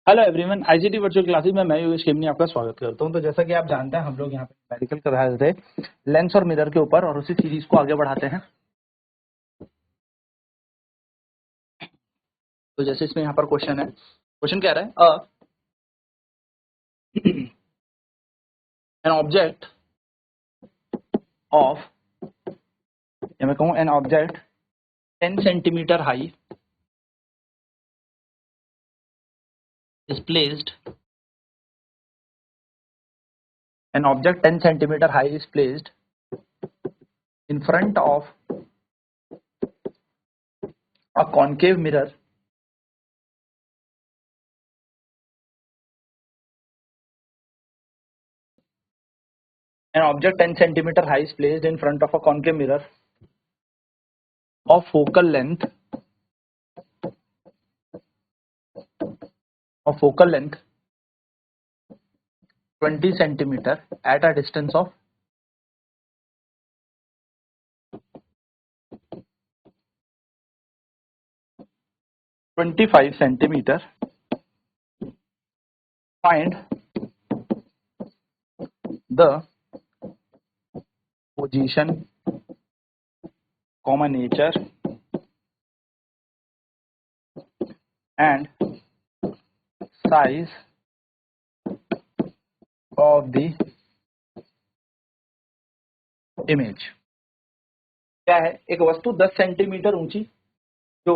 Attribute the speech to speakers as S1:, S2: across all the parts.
S1: Hello everyone, IGT virtual classes में मैं योगेश खेमनी आपका स्वागत करता हूं। तो जैसा कि आप जानते हैं, हम लोग यहाँ पे मेडिकल कर रहे थे लेंस और मिरर के ऊपर और उसी सीरीज को आगे बढ़ाते हैं। तो जैसे इसमें यहाँ पर क्वेश्चन है, क्वेश्चन कह रहा है एन ऑब्जेक्ट ऑफ, या मैं कहूँ an object 10 centimetre high is placed, an object 10 centimeter high is placed in front of a concave mirror an object 10 centimeter high is placed in front of a concave mirror of focal length 20 centimeter at a distance of 25 centimeter. Find the position, nature and size of the image. क्या है? एक वस्तु 10 centimetre ऊंची जो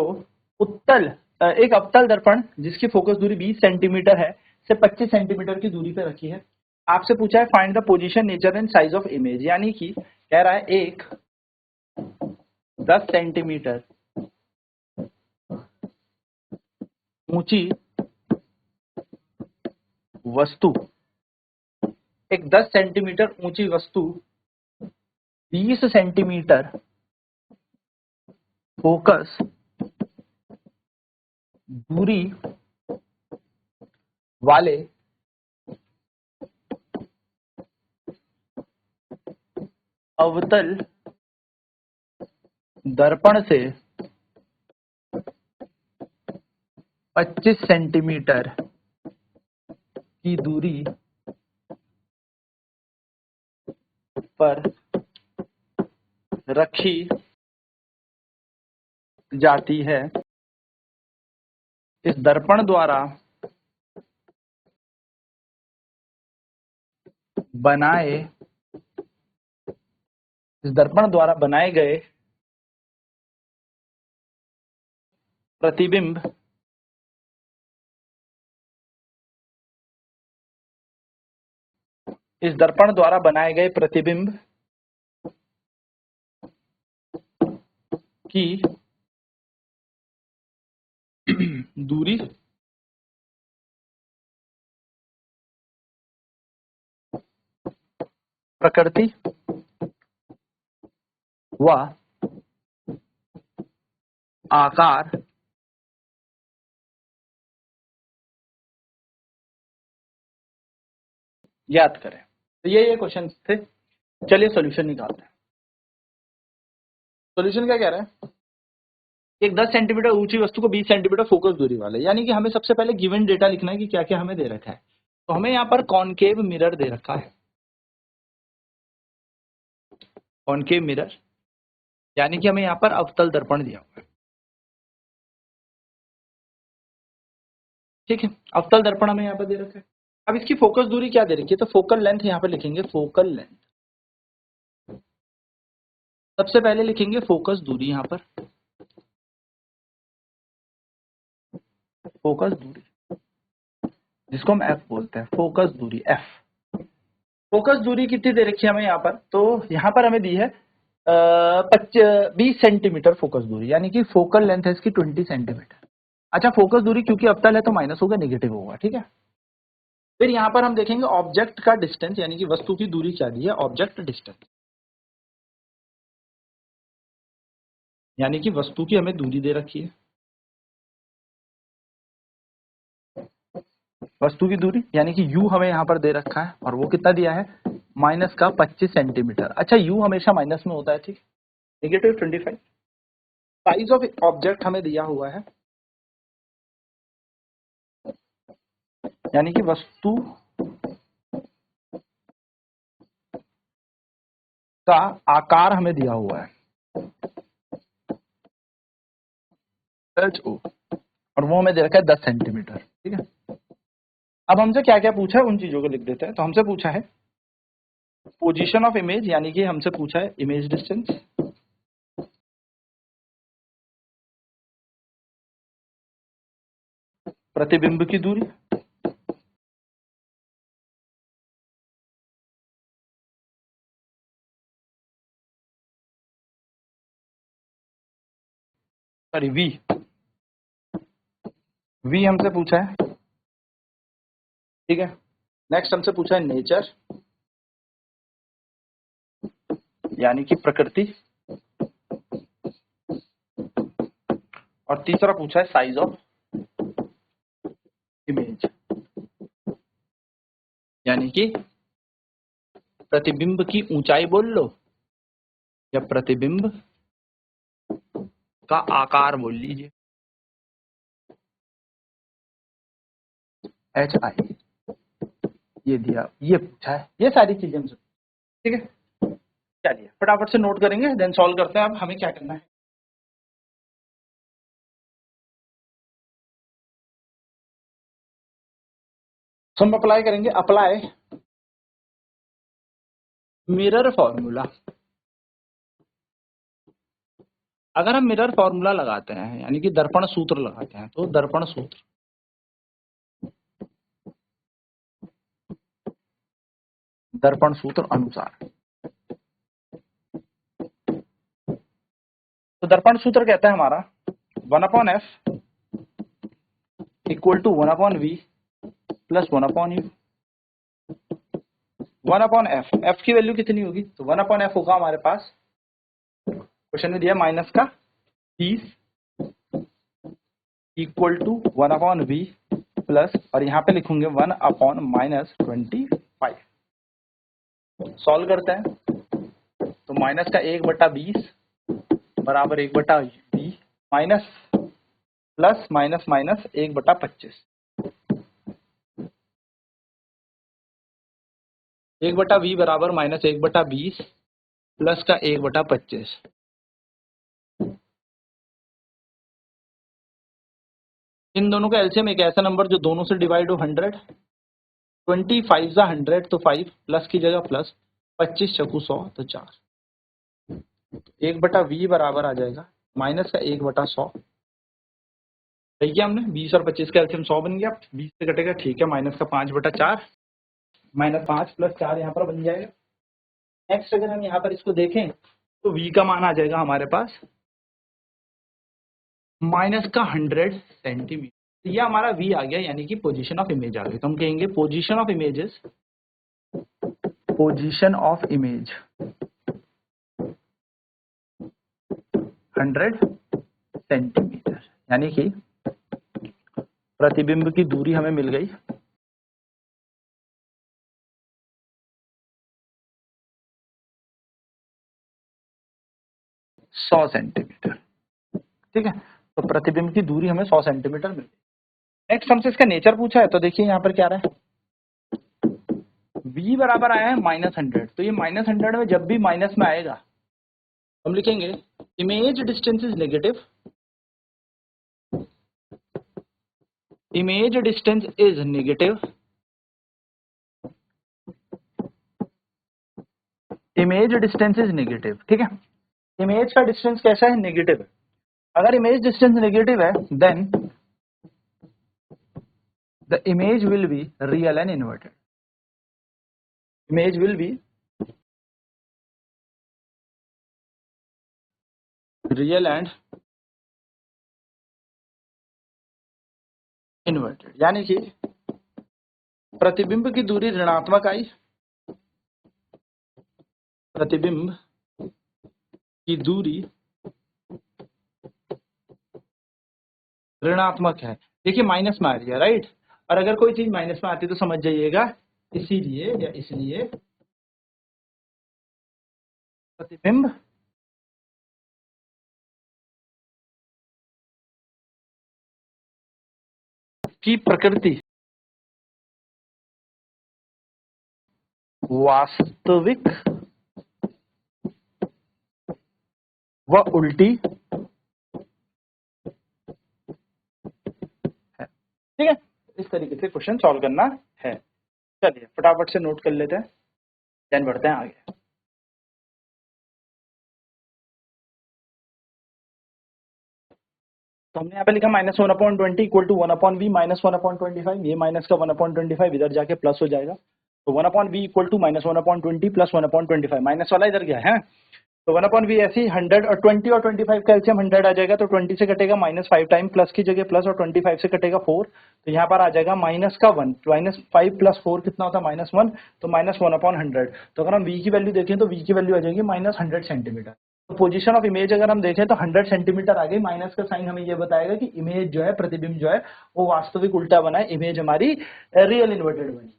S1: एक अवतल दर्पण जिसकी फोकस दूरी 20 सेंटीमीटर है से 25 सेंटीमीटर की दूरी पे रखी है। आपसे पूछा है find the position, nature and size of image, यानी कि कह रहा है एक 10 सेंटीमीटर ऊंची वस्तु, एक 10 सेंटीमीटर ऊंची वस्तु 20 सेंटीमीटर फोकस दूरी वाले अवतल दर्पण से 25 सेंटीमीटर की दूरी पर रखी जाती है। इस दर्पण द्वारा बनाए गए प्रतिबिंब की दूरी प्रकृति व आकार याद करें। तो ये क्वेश्चन थे। चलिए सॉल्यूशन निकालते हैं। सॉल्यूशन क्या कह रहा है? एक 10 सेंटीमीटर ऊंची वस्तु को 20 सेंटीमीटर फोकस दूरी वाले, यानी कि हमें सबसे पहले गिवन डेटा लिखना है कि क्या क्या हमें दे रखा है। तो हमें यहाँ पर कॉनकेव मिरर दे रखा है, कॉनकेव मिरर यानी कि हमें यहाँ पर अवतल दर्पण दिया हुआ है। ठीक है, अवतल दर्पण हमें यहाँ पर दे रखा है। अब इसकी फोकस दूरी क्या दे रखी है? तो फोकल लेंथ यहाँ पर लिखेंगे, फोकल लेंथ। सबसे पहले लिखेंगे फोकस दूरी, यहाँ पर फोकस दूरी जिसको हम एफ बोलते हैं, फोकस दूरी एफ। फोकस दूरी कितनी दे रखी है हमें यहाँ पर? तो यहाँ पर हमें दी है 20 सेंटीमीटर फोकस दूरी, यानी कि फोकल लेंथ है इसकी 20 सेंटीमीटर। अच्छा, फोकस दूरी क्योंकि अवतल है तो माइनस होगा, नेगेटिव होगा। ठीक है, फिर यहाँ पर हम देखेंगे ऑब्जेक्ट का डिस्टेंस, यानी कि वस्तु की दूरी क्या दी है? ऑब्जेक्ट डिस्टेंस, यानी कि वस्तु की हमें दूरी दे रखी है। वस्तु की दूरी यानी कि u हमें यहाँ पर दे रखा है, और वो कितना दिया है? माइनस का 25 सेंटीमीटर। अच्छा, u हमेशा माइनस में होता है, ठीक, नेगेटिव 25। साइज ऑफ ऑब्जेक्ट हमें दिया हुआ है यानी कि वस्तु का आकार हमें दिया हुआ है HO, और वो हमें दे रखा है 10 सेंटीमीटर। ठीक है, अब हमसे क्या क्या पूछा है उन चीजों को लिख देते हैं। तो हमसे पूछा है पोजीशन ऑफ इमेज, यानी कि हमसे पूछा है इमेज डिस्टेंस, प्रतिबिंब की दूरी, सॉरी वी हमसे पूछा है। ठीक है, नेक्स्ट हमसे पूछा है नेचर, यानी कि प्रकृति, और तीसरा पूछा है साइज ऑफ इमेज, यानी कि प्रतिबिंब की ऊंचाई बोल लो या प्रतिबिंब का आकार बोल लीजिए, HI, ये दिया, ये पूछा है, ये सारी चीजें हमसे। ठीक है, चलिए फटाफट से नोट करेंगे, देन सॉल्व करते हैं। अब हमें क्या करना है, तो हम अप्लाई करेंगे, अप्लाई मिरर फॉर्मूला। अगर हम मिरर फॉर्मूला लगाते हैं, यानी कि दर्पण सूत्र लगाते हैं, तो दर्पण सूत्र, दर्पण सूत्र अनुसार, तो दर्पण सूत्र कहता है हमारा 1/f equal to 1/v plus 1/u। 1/f, f की वैल्यू कितनी होगी, तो 1/f होगा हमारे पास, क्वेश्चन में दिया माइनस का 30 इक्वल टू 1/v प्लस, और यहाँ पे लिखूंगे 1/-25। सॉल्व करते हैं, तो माइनस का 1/20 बराबर 1/20 minus plus minus minus 1/25, 1/v बराबर माइनस 1/20 प्लस का 1/25। इन दोनों का एलसीएम एक ऐसा नंबर जो दोनों से डिवाइड हो 100, 25 जा 100 तो 5 प्लस की जगह प्लस, 25 चकू 100 तो 4, 1/v बराबर आ जाएगा माइनस का 1/100। सही किया हमने, 20 और 25 का एलसीएम 100 बन गया, 20 से कटेगा, ठीक है, माइनस का 5/4, माइनस 5 प्लस 4 यहाँ पर बन जाएगा। नेक्स्ट अगर हम यहाँ पर इसको देखें तो v का मान आ जाएगा हमारे पास माइनस का 100 सेंटीमीटर। ये हमारा v आ गया, यानी कि पोजीशन ऑफ इमेज आ गई। तो हम कहेंगे position of images, position of image 100 centimetre, यानी कि प्रतिबिंब की दूरी हमें मिल गई 100 सेंटीमीटर। ठीक है, तो प्रतिबिंब की दूरी हमें 100 सेंटीमीटर मिल गई। नेक्स्ट हमसे इसका नेचर पूछा है, तो देखिए यहाँ पर क्या रहा है, v बराबर आया है -100, तो ये -100 में जब भी माइनस में आएगा हम लिखेंगे image distance is negative, image distance is negative, image distance is negative. ठीक है, इमेज का डिस्टेंस कैसा है, नेगेटिव है। अगर इमेज डिस्टेंस नेगेटिव है then the image will be real and inverted, image will be real and inverted, यानी कि प्रतिबिंब की दूरी ऋणात्मक आई, प्रतिबिंब की दूरी ऋणात्मक है। देखिए माइनस में आ रही है, राइट, और अगर कोई चीज माइनस में आती है तो समझ जाइएगा इसीलिए या इसलिए प्रतिबिंब की प्रकृति वास्तविक व उल्टी है। ठीक है, इस तरीके से क्वेश्चन सॉल्व करना है। चलिए फटाफट से नोट कर लेते हैं, देन बढ़ते हैं आगे। तो हमने यहाँ पे लिखा -1/20 इक्वल टू 1/v माइनस 1/25। ये माइनस का 1/25 इधर जाके प्लस हो जाएगा, तो 1/v equal to -1/20 plus 1/25। Minus वाला इधर गया है, तो 1/v ऐसे ही 100 और 20 और 25 का एलसीएम 100 आ जाएगा, तो 20 से कटेगा -5 टाइम, प्लस की जगह प्लस, और 25 से कटेगा 4, तो यहाँ पर आ जाएगा माइनस का 1, -5 + 4 कितना होता है -1, तो -1/100। तो अगर हम v की वैल्यू देखें तो v की वैल्यू आ जाएगी -100 सेंटीमीटर। तो पोजीशन ऑफ इमेज अगर हम देखें तो 100 सेंटीमीटर आ गई, माइनस का साइन हमें ये बताएगा कि इमेज जो है, प्रतिबिंब जो है वो वास्तविक उल्टा बना है, इमेज हमारी रियल इन्वर्टेड बनी।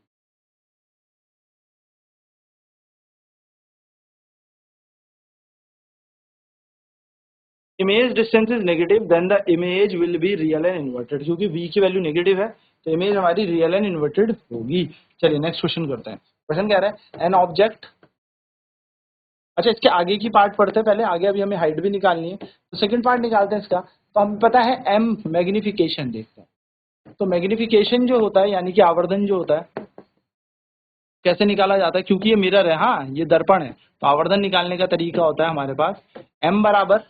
S1: Image distance is negative then the image will be real and inverted, क्योंकि v की वैल्यू नेगेटिव है तो इमेज हमारी रियल एंड इन्वर्टेड होगी। चलिए नेक्स्ट क्वेश्चन करते हैं। क्वेश्चन क्या है, एन ऑब्जेक्ट, अच्छा इसके आगे की पार्ट पढ़ते हैं पहले, आगे अभी हमें हाइट भी निकालनी है, तो सेकंड पार्ट निकालते हैं इसका। तो हमें पता है m मैग्निफिकेशन देखते हैं। तो मैग्निफिकेशन जो होता है यानी कि आवर्धन जो होता है कैसे निकाला जाता है, क्योंकि ये मिरर है, हाँ ये दर्पण है, तो आवर्धन निकालने का तरीका होता है हमारे पास m बराबर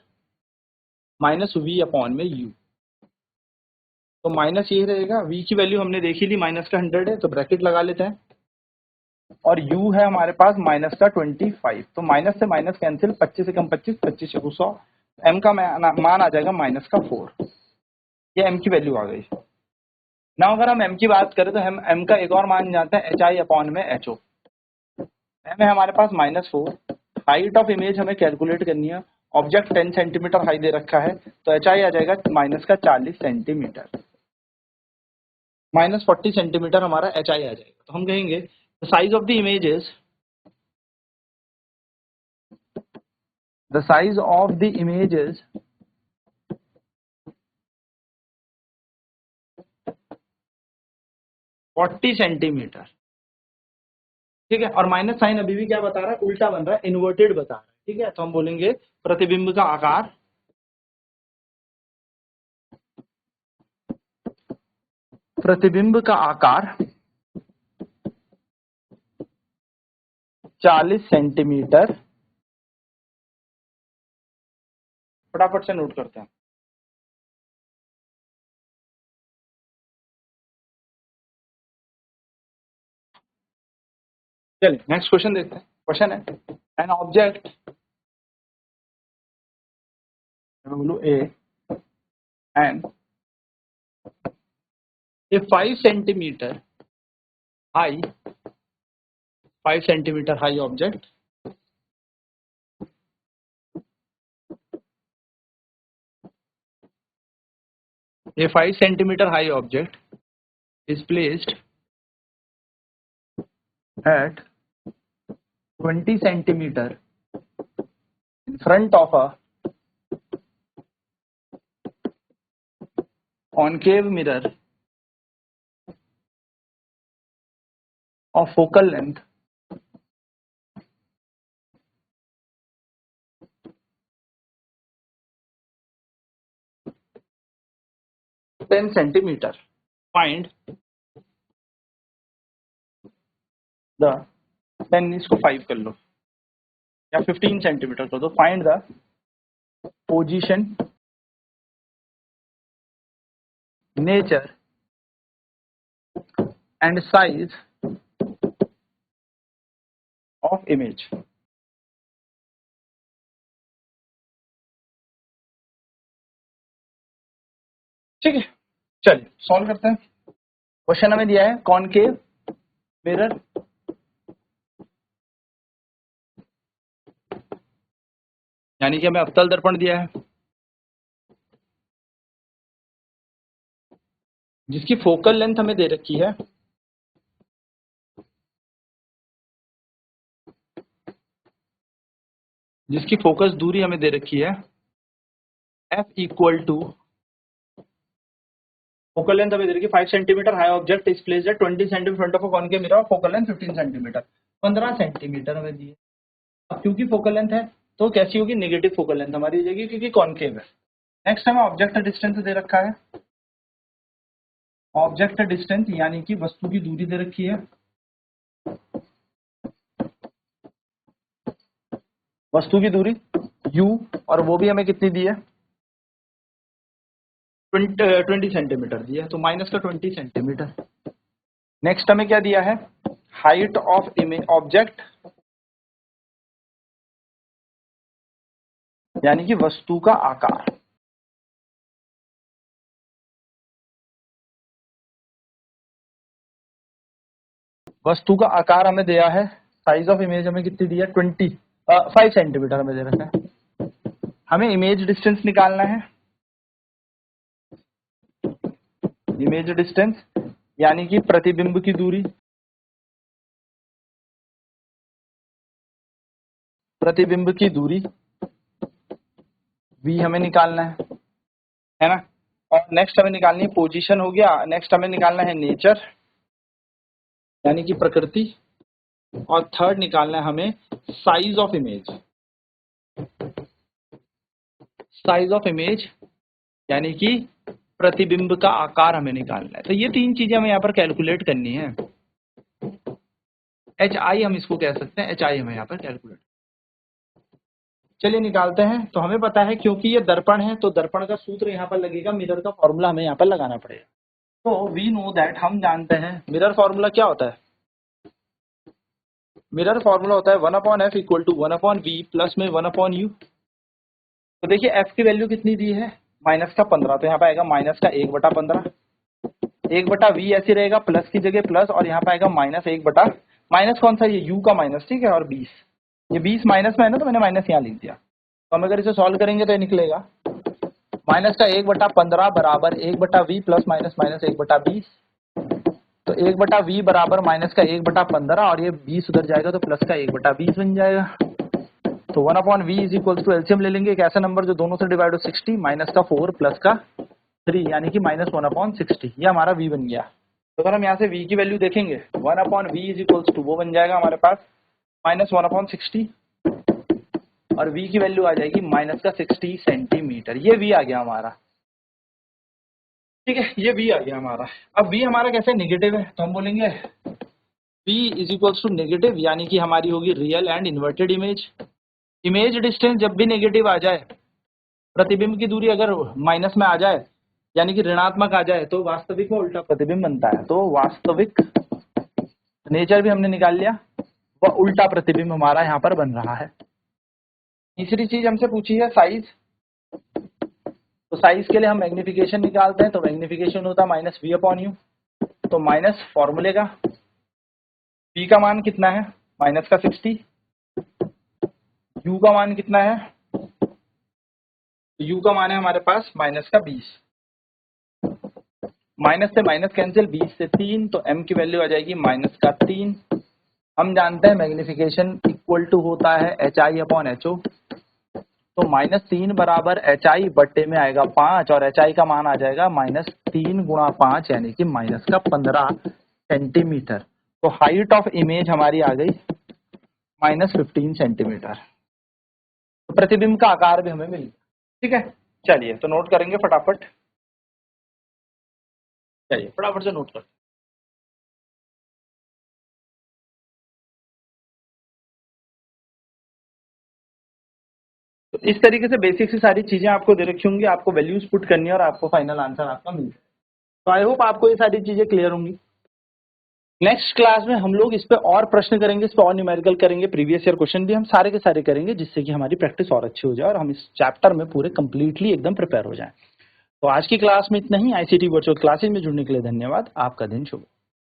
S1: -v/u। तो माइनस ये रहेगा, v की वैल्यू हमने देखी ली माइनस का 100 है, तो ब्रैकेट लगा लेते हैं, और u है हमारे पास माइनस का 25, तो माइनस से माइनस कैंसिल, 25 से कम 25, 25 से 100, m का मान आ जाएगा माइनस का 4। ये m की वैल्यू आ गई। ना अगर हम m की बात करें तो हम m का एक और मान जानते हैं hi/ho। m है हमारे पास -4, हाइट ऑफ इमेज हमें कैलकुलेट करनी है, ऑब्जेक्ट 10 सेंटीमीटर हाई दे रखा है, तो hi आ जाएगा माइनस का 40 सेंटीमीटर, -40 सेंटीमीटर हमारा hi आ जाएगा। तो हम कहेंगे size of the image is, the size of the image is 40 centimetre. ठीक है, और माइनस साइन अभी भी क्या बता रहा है, उल्टा बन रहा है, इन्वर्टेड बता रहा है। ठीक है, तो हम बोलेंगे प्रतिबिंब का आकार, प्रतिबिंब का आकार 40 सेंटीमीटर। फटाफट से नोट करते हैं। चलिए नेक्स्ट क्वेश्चन देखते हैं। क्वेश्चन है, एन ऑब्जेक्ट, बोलू A and A 5 centimetre high, 5 centimetre high object a 5 centimeter high object is placed at 20 centimeter in front of a concave mirror of focal length 10 centimeter. Find the 10 इसको 5 कर लो या 15 centimetre कर दो। Find the position, nature and size of image. ठीक है, चलिए solve करते हैं। क्वेश्चन हमें दिया है कॉनकेव मिरर, यानी कि हमें अवतल दर्पण दिया है जिसकी फोकल लेंथ हमें दे रखी है जिसकी फोकस दूरी हमें दे रखी है f equal to, focal length हमें दे रखी है 5 centimetre, high object is placed at 20 centimetre front of a concave mirror, focal length 15 centimetre. 15 centimetre हमें दी है। अब क्योंकि फोकल लेंथ है तो कैसी होगी, नेगेटिव फोकल लेंथ हमारी हो जाएगी क्योंकि कॉन्केव है। नेक्स्ट हमें ऑब्जेक्ट डिस्टेंस दे रखा है, ऑब्जेक्ट डिस्टेंस यानी कि वस्तु की दूरी दे रखी है, वस्तु की दूरी u, और वो भी हमें कितनी दी है, 20 सेंटीमीटर दी है, तो माइनस का 20 सेंटीमीटर। नेक्स्ट हमें क्या दिया है, हाइट ऑफ इमेज ऑब्जेक्ट यानी कि वस्तु का आकार, वस्तु का आकार हमें दिया है, साइज ऑफ इमेज हमें कितनी दी है, 5 सेंटीमीटर हमें दे रखा है। हमें इमेज डिस्टेंस निकालना है, इमेज डिस्टेंस यानी कि प्रतिबिंब की दूरी, प्रतिबिंब की दूरी v हमें निकालना है ना। और नेक्स्ट हमें निकालनी है पोजीशन हो गया, नेक्स्ट हमें निकालना है नेचर यानी कि प्रकृति, और थर्ड निकालना है हमें size of image, size of image यानी कि प्रतिबिंब का आकार हमें निकालना है। तो ये तीन चीजें हमें यहाँ पर कैलकुलेट करनी है। HI हम इसको कह सकते हैं, HI हमें यहाँ पर कैलकुलेट, चलिए निकालते हैं। तो हमें पता है क्योंकि ये दर्पण है तो दर्पण का सूत्र यहाँ पर लगेगा, मिरर का फॉर्मूला हमें यहाँ पर लगाना पड़ेगा। तो वी नो दैट, हम जानते हैं मिरर फॉर्मूला क्या होता है, मिरर फॉर्मूला होता है 1/f equal to 1/v plus में 1/u। तो देखिए f की वैल्यू कितनी दी है, माइनस का 15, तो यहाँ पे आएगा माइनस का 1/15, 1/v ऐसे रहेगा प्लस की जगह प्लस, और यहाँ पे आएगा माइनस कौन सा, ये u का माइनस, ठीक है, और 20, ये 20 माइनस में है ना तो मैंने माइनस यहाँ लिख दिया। तो हम अगर इसे सॉल्व करेंगे तो ये निकलेगा माइनस का 1/15 बराबर 1/v प्लस माइनस माइनस 1/20, तो 1/v बराबर माइनस का 1/15, और ये 20 उधर जाएगा तो प्लस का 1/20 बन जाएगा। तो 1/v is equal to, LCM ले लेंगे, एक ऐसा नंबर जो दोनों से डिवाइड हो 60, माइनस का 4 प्लस का 3 यानी कि माइनस 1/60, ये हमारा v बन गया। तो अगर हम यहाँ से v की वैल्यू देखेंगे 1/v इज इक्वल टू वो बन जाएगा हमारे पास माइनस 1/60, और v की वैल्यू आ जाएगी माइनस का 60 सेंटीमीटर, ये v आ गया हमारा, ठीक है, ये v आ गया हमारा। अब v हमारा कैसे नेगेटिव है, तो हम बोलेंगे v is equals to negative, यानी कि हमारी होगी real and inverted image. Image distance जब भी नेगेटिव आ जाए, प्रतिबिंब की दूरी अगर माइनस में आ जाए यानी कि ऋणात्मक आ जाए, तो वास्तविक में उल्टा प्रतिबिंब बनता है। तो वास्तविक, नेचर भी हमने निकाल लिया, वह उल्टा प्रतिबिंब हमारा यहाँ पर बन रहा है। तीसरी चीज हमसे पूछी है साइज, तो साइज के लिए हम मैग्निफिकेशन निकालते हैं, तो मैग्निफिकेशन होता है माइनस v/u, तो माइनस फॉर्मूले का v का मान कितना है, माइनस का 60, u का मान कितना है, u का मान है हमारे पास माइनस का 20, माइनस से माइनस कैंसिल, 20 से 3, तो m की वैल्यू आ जाएगी माइनस का 3। हम जानते हैं मैग्निफिकेशन इक्वल टू होता है HI/HO, तो -3 बराबर HI बट्टे में आएगा 5, और HI का मान आ जाएगा -3 गुणा 5 यानी कि माइनस का 15 सेंटीमीटर। तो हाइट ऑफ इमेज हमारी आ गई -15 सेंटीमीटर। तो प्रतिबिंब का आकार भी हमें मिल गया, ठीक है। चलिए तो नोट करेंगे फटाफट, चलिए फटाफट से नोट कर। तो इस तरीके से बेसिक से सारी चीजें आपको दे रखी होंगी, आपको वैल्यूज पुट करनी है और आपको फाइनल आंसर आपका मिल जाए। तो आई होप आपको ये सारी चीजें क्लियर होंगी। नेक्स्ट क्लास में हम लोग इस पे और प्रश्न करेंगे, इस पे और न्यूमेरिकल करेंगे, प्रीवियस ईयर क्वेश्चन भी हम सारे के सारे करेंगे, जिससे कि हमारी प्रैक्टिस और अच्छी हो जाए और हम इस चैप्टर में पूरे कंप्लीटली एकदम प्रिपेयर हो जाएं। तो आज की क्लास में इतना ही। आईसीटी वर्चुअल क्लासेज में जुड़ने के लिए धन्यवाद। आपका दिन शुभ।